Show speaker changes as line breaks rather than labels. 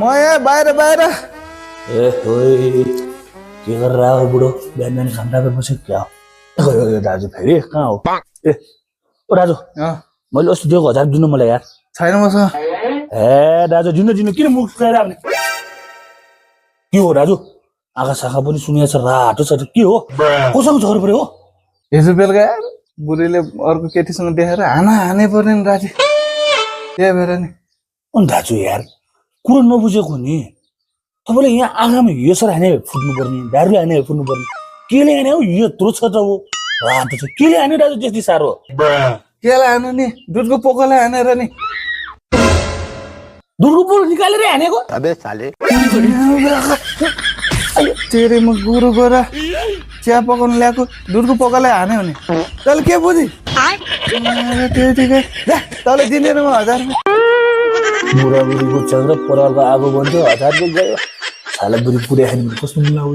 म यहाँ बाहिर बाहिर
ए होइ के गरेर आयो बुढो बिहान बिहान खाना बस्यो क्या हो दाजु फेरि कहाँ हो ए ओ दाजु मैले अस्ति दिएको 1000 दिनु मलाई यार
छैन मसँग
ए दाजु दिनु किन मुख फुलाएर आउने के हो दाजु आँखा साखा पनि सुनिया छ रातो छ के हो कोसँग झर पर्यो हो
हिजो बेलुका यार बुढीले अर्को केटीसँग देखेर हाने पर्ने नि राति त्यही भएर नि
अनि दाजु यार कुरो नबुझेको नि तपाईँले यहाँ आँखामा यसरी हाने फुट्नु पर्ने दारूले हाने फुट्नु पर्ने केले हाने हो यत्रो छ त हो रातो छ केले हाने दाजु त्यति साह्रो
केलाई हानु नि दुधको पोकालाई हानेर नि
दुधको पोलो निकालेर हानेको
अबे साले
तेरे म गुरु गएर चिया पकाउनु ल्याएको दुधको पोकालाई हान्यो भने तैँले के बुझी त्यही ठिकै तँले दिँदैन म 1000
बुढाबुढीको चल्छ परालको आगो बन्छ 1000 गयो साला बुढी पुरै खाने कस्तो मिलाउ